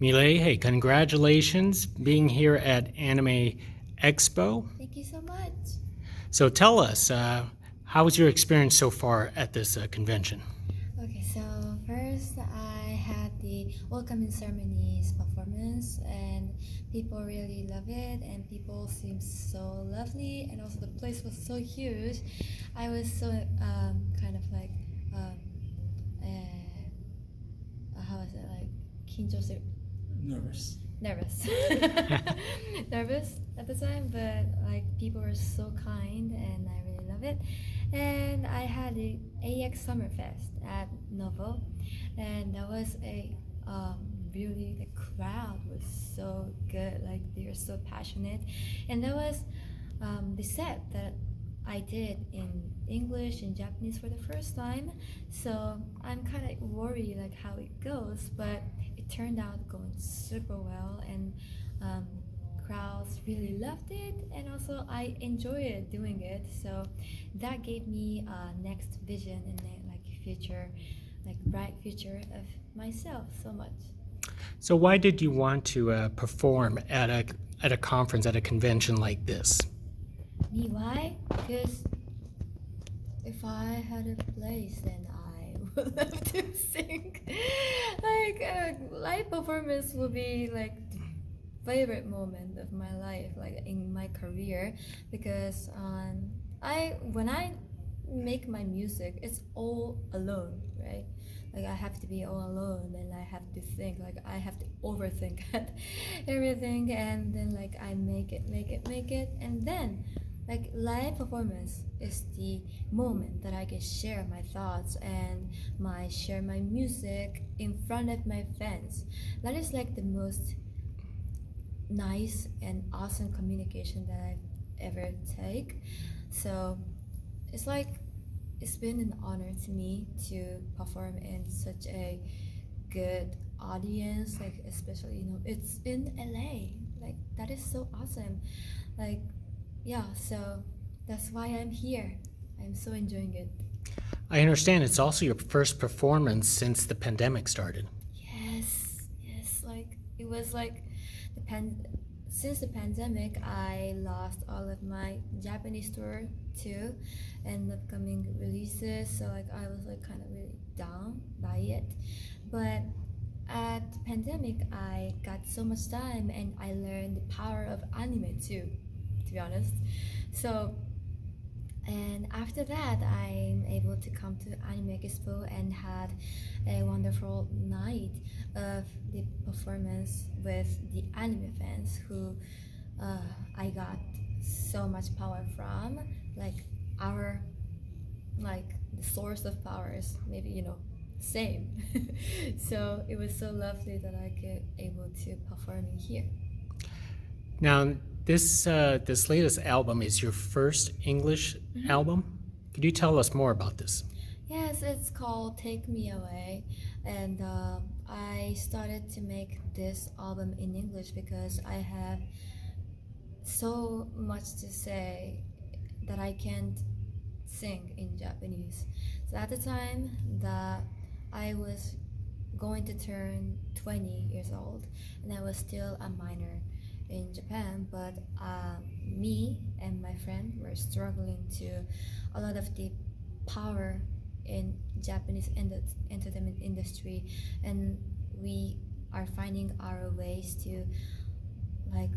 Mirei, hey, congratulations being here at Anime Expo. Thank you so much. So tell us, how was your experience so far at this convention? Okay, so first I had the welcoming ceremonies performance, and people really love it, and people seem so lovely, and also the place was so huge. I was so kind of like how is it like 긴조스 Nervous. nervous nervous at the time, but like people were so kind and I really love it. And I had the AX Summerfest at Novo, and that was a really, the crowd was so good, like they were so passionate. And that was the set that I did in English and Japanese for the first time, so I'm kind of worried like how it goes, but it turned out going super well, and crowds really loved it, and also I enjoyed doing it. So that gave me a next vision and like future, like bright future of myself so much. So why did you want to perform at a conference, at a convention like this? Me, why? Because if I had a place, then I would love to sing. Like live performance would be like the favorite moment of my life, like in my career, because I when I make my music, it's all alone, right? Like I have to be all alone, and I have to think, like I have to overthink everything, and then like I make it, and then like live performance is the moment that I can share my thoughts and share my music in front of my fans. That is like the most nice and awesome communication that I've ever take. So it's like it's been an honor to me to perform in such a good audience, like especially it's in LA. Like that is so awesome. Like yeah, so that's why I'm here. I'm so enjoying it. I understand it's also your first performance since the pandemic started. Yes, like it was like since the pandemic, I lost all of my Japanese tour too, and upcoming releases. So like I was like kind of really down by it, but at the pandemic, I got so much time and I learned the power of anime too, to be honest. So and after that, I'm able to come to Anime Expo and had a wonderful night of the performance with the anime fans who I got so much power from. Like our, like the source of power is maybe same. So it was so lovely that I could able to perform in here. Now, this latest album is your first English album. Could you tell us more about this? Yes, it's called Take Me Away, and I started to make this album in English because I have so much to say that I can't sing in Japanese. So at the time that I was going to turn 20 years old, and I was still a minor in Japan, but me and my friend were struggling to a lot of the power in Japanese entertainment industry, and we are finding our ways to like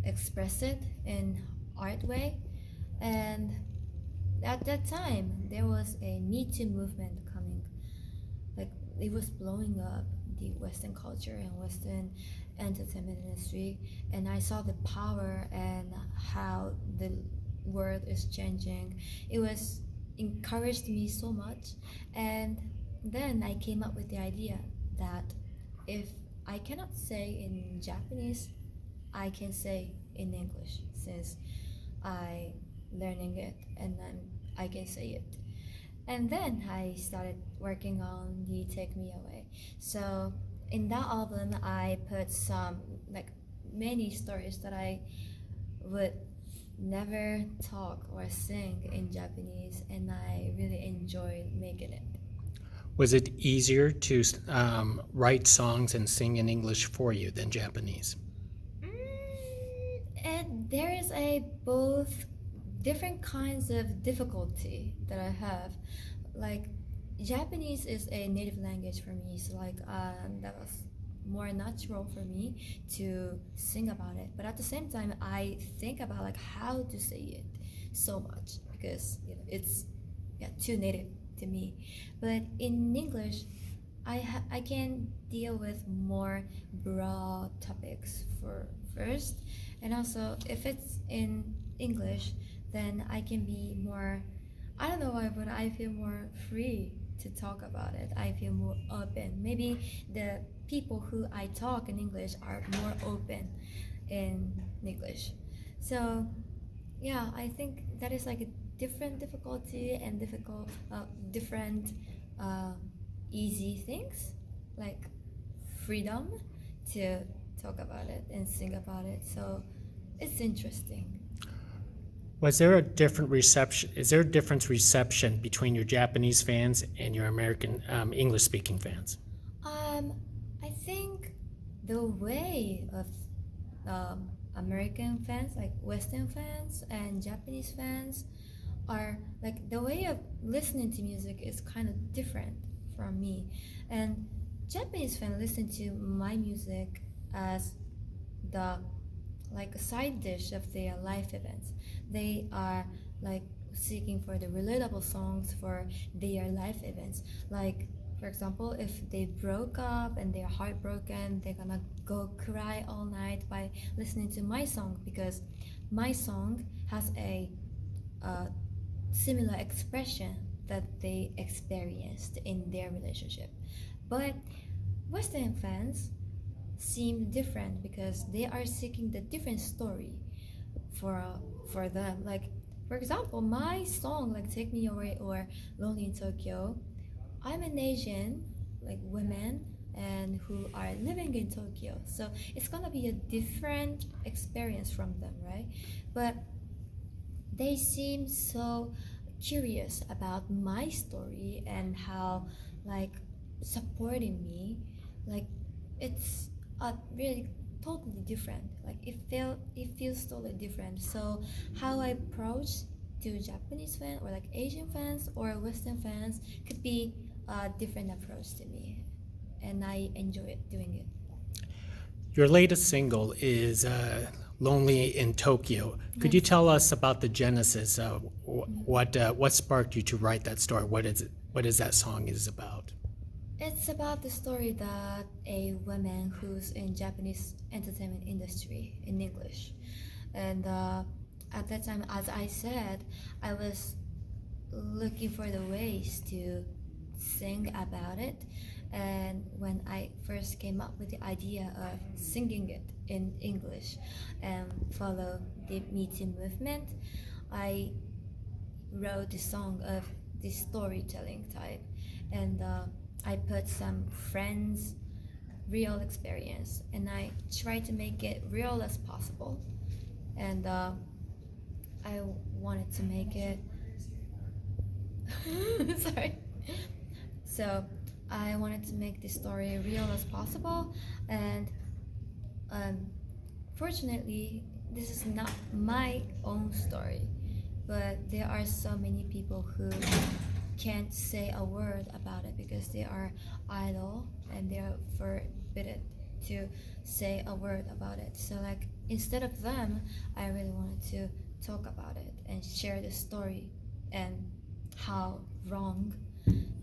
express it in art way. And at that time there was a Me Too movement coming, like it was blowing up the Western culture and Western entertainment industry, and I saw the power and how the world is changing. It was encouraged me so much, and then I came up with the idea that if I cannot say in Japanese, I can say in English, since I learning it, and then I can say it. And then I started working on the Take Me Away. So in that album, I put some like many stories that I would never talk or sing in Japanese, and I really enjoyed making it. Was it easier to write songs and sing in English for you than Japanese? And there is a both different kinds of difficulty that I have. Like Japanese is a native language for me, so like that was more natural for me to sing about it. But at the same time, I think about like how to say it so much because it's too native to me. But in English, I can deal with more broad topics for first, and also if it's in English, then I can be more. I don't know why, but I feel more free to talk about it. I feel more open. Maybe the people who I talk in English are more open in English. So yeah, I think that is like a different difficulty and different easy things like freedom to talk about it and sing about it. So it's interesting. Was there a different reception? Is there a different reception between your Japanese fans and your American English-speaking fans? I think the way of American fans, like Western fans and Japanese fans, are like the way of listening to music is kind of different from me. And Japanese fans listen to my music as the like a side dish of their life events. They are like seeking for the relatable songs for their life events. Like for example, if they broke up and they're heartbroken, they're gonna go cry all night by listening to my song because my song has a similar expression that they experienced in their relationship. But Western fans seem different because they are seeking the different story for them. Like for example, my song like "Take Me Away" or "Lonely in Tokyo," I'm an Asian like women and who are living in Tokyo, so it's gonna be a different experience from them, right? But they seem so curious about my story and how like supporting me, like it's really totally different. Like it feels totally different. So how I approach to Japanese fans or like Asian fans or Western fans could be a different approach to me, and I enjoy it doing it. Your latest single is "Lonely in Tokyo." Could you Yes. tell us about the genesis? What sparked you to write that story? What is it? What is that song is about? It's about the story that a woman who's in Japanese entertainment industry in English, and at that time, as I said, I was looking for the ways to sing about it. And when I first came up with the idea of singing it in English and follow the Me Too movement, I wrote the song of the storytelling type, and I put some friends real experience and I tried to make it real as possible, and I wanted to make it sorry. So I wanted to make the story real as possible, and fortunately, this is not my own story, but there are so many people who can't say a word about it because they are idle and they are forbidden to say a word about it. So like instead of them, I really wanted to talk about it and share the story and how wrong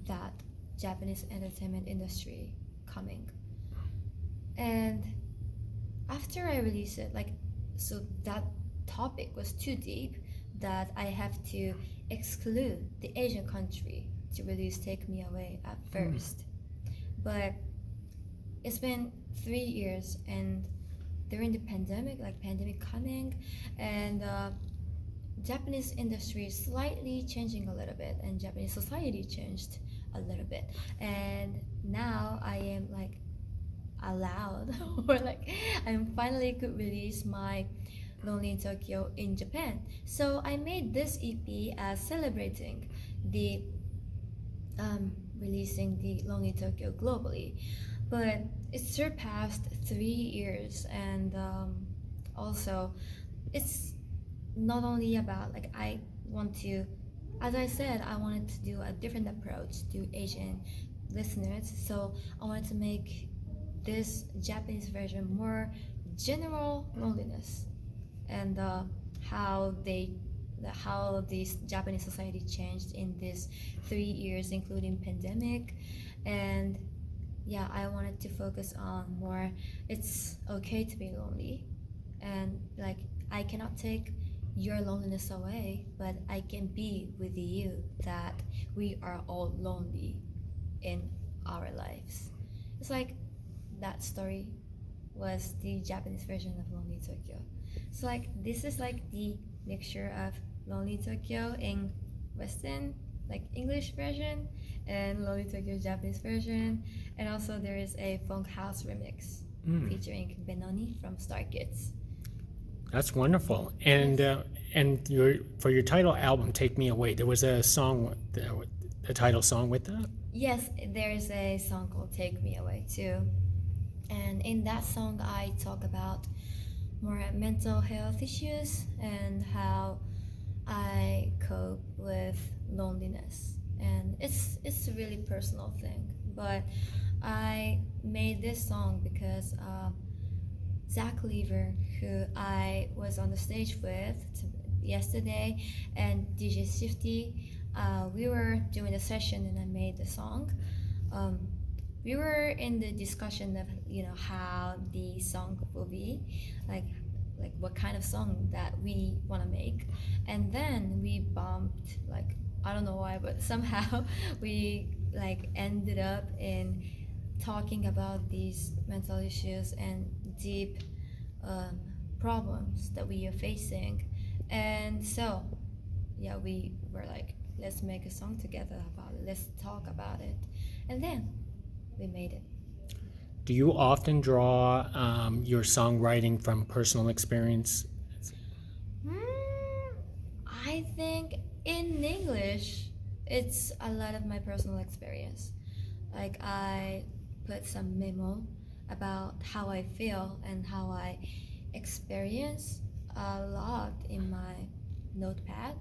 that Japanese entertainment industry coming. And after I released it, like so that topic was too deep that I have to exclude the Asian country to release Take Me Away at first. But it's been 3 years and during the pandemic, like pandemic coming, and Japanese industry is slightly changing a little bit, and Japanese society changed a little bit. And now I am like allowed, or like I'm finally could release my Lonely in Tokyo in Japan. So I made this EP as celebrating the releasing the Lonely Tokyo globally, but it surpassed 3 years, and also it's not only about like I want to, as I said, I wanted to do a different approach to Asian listeners, so I wanted to make this Japanese version more general loneliness and how they how this Japanese society changed in these 3 years, including pandemic, and yeah, I wanted to focus on more. It's okay to be lonely, and like I cannot take your loneliness away, but I can be with you that we are all lonely in our lives. It's like that story was the Japanese version of Lonely Tokyo. So like this is like the mixture of Lonely Tokyo in Western, like English version, and Lonely Tokyo Japanese version, and also there is a funk house remix featuring Benoni from Star Kids. That's wonderful. And for your title album, Take Me Away, there was a song, the title song with that? Yes, there is a song called Take Me Away too. And in that song, I talk about more mental health issues and how I cope with loneliness. And it's a really personal thing. But I made this song because Zach Lever, who I was on the stage with yesterday, and DJ Shifty, we were doing a session and I made the song. We were in the discussion of how the song will be, like what kind of song that we want to make, and then we bumped, like I don't know why, but somehow we like ended up in talking about these mental issues and deep problems that we are facing, and so yeah, we were like, let's make a song together about it, let's talk about it, and then we made it. Do you often draw your songwriting from personal experience? I think in English, it's a lot of my personal experience. Like I put some memo about how I feel and how I experience a lot in my notepad.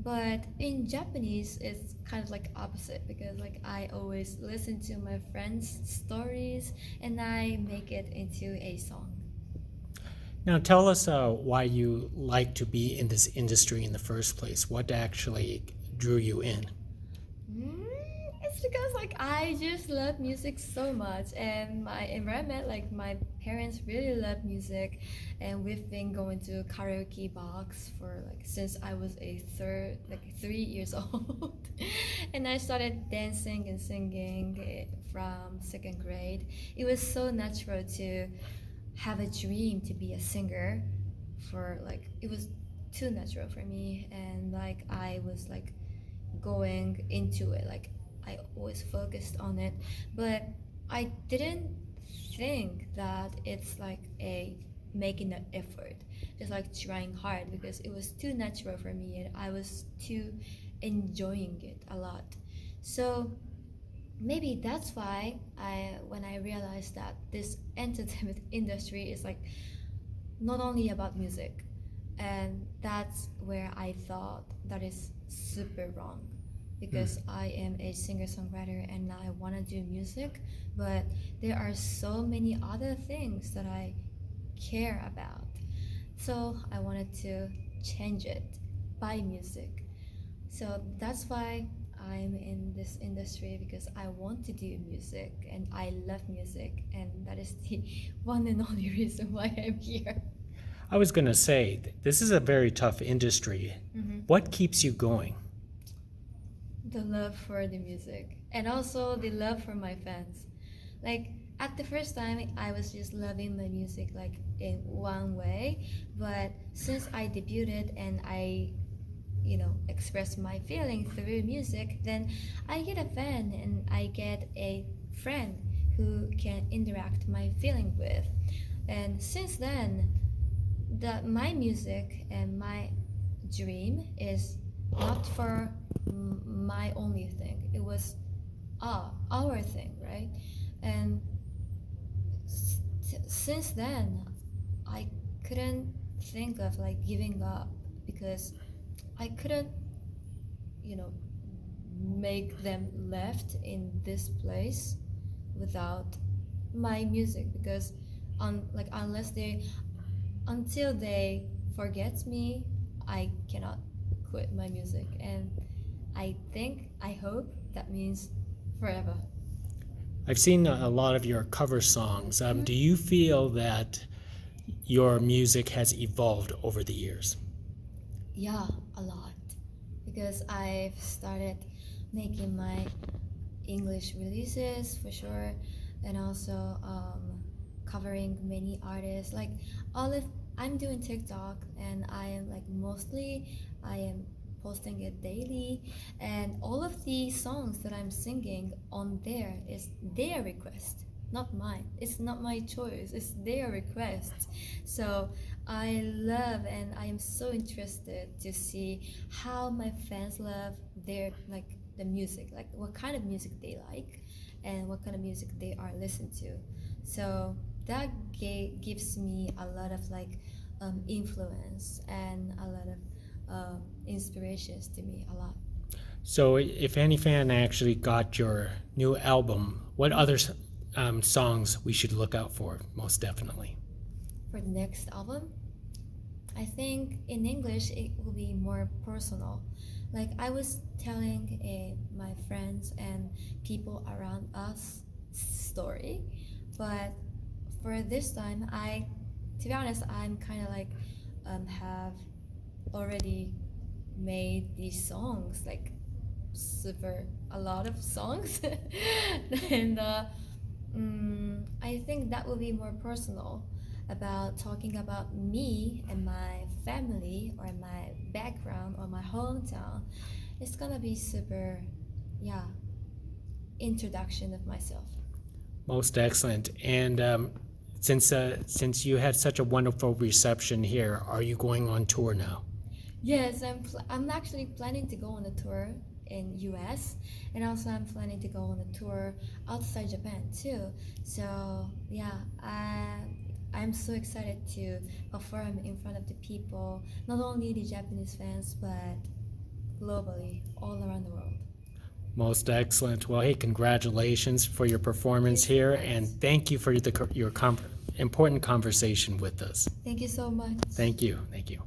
But in Japanese, it's kind of like opposite, because like I always listen to my friends' stories and I make it into a song. Now tell us why you like to be in this industry in the first place. What actually drew you in? It's because like I just love music so much, and my environment, like my parents really love music, and we've been going to karaoke box for like since I was 3 years old, and I started dancing and singing from second grade. It was so natural to have a dream to be a singer, for like it was too natural for me, and like I was like going into it, like I always focused on it, but I didn't think that it's like a making an effort, just like trying hard, because it was too natural for me and I was too enjoying it a lot. So maybe that's why when I realized that this entertainment industry is like not only about music, and that's where I thought that is super wrong, because I am a singer-songwriter and I want to do music, but there are so many other things that I care about. So I wanted to change it by music. So that's why I'm in this industry, because I want to do music and I love music, and that is the one and only reason why I'm here. I was going to say, this is a very tough industry. What keeps you going? The love for the music, and also the love for my fans. Like at the first time, I was just loving my music like in one way, but since I debuted and I express my feeling through music, then I get a fan and I get a friend who can interact my feeling with. And since then, my music and my dream is not for my only thing. It was our thing, right? And since then, I couldn't think of like giving up because I couldn't, you know, make them left in this place without my music because until they forget me, I cannot quit my music. And I hope that means forever. I've seen a lot of your cover songs. Do you feel that your music has evolved over the years? Yeah, a lot. Because I've started making my English releases for sure, and also covering many artists. Like I'm doing TikTok, and I am like I am posting it daily, and all of the songs that I'm singing on there is their request, not mine. It's not my choice. It's their request. So I love and I am so interested to see how my fans love their like the music, like what kind of music they like and what kind of music they are listening to. So that gives me a lot of like influence and a lot of inspirations to me a lot. So if any fan actually got your new album, what other songs we should look out for most definitely? For the next album, I think in English it will be more personal. Like I was telling my friends and people around us story, but for this time, to be honest, I'm kind of like have already made these songs, like a lot of songs, and I think that will be more personal about talking about me and my family or my background or my hometown. It's gonna be super, yeah, introduction of myself. Most excellent. And since you had such a wonderful reception here, are you going on tour now? Yes, I'm actually planning to go on a tour in US, and also I'm planning to go on a tour outside Japan too. So yeah, I'm so excited to perform in front of the people, not only the Japanese fans, but globally, all around the world. Most excellent. Well, hey, congratulations for your performance here, and thank you for your important conversation with us. Thank you so much. Thank you. Thank you.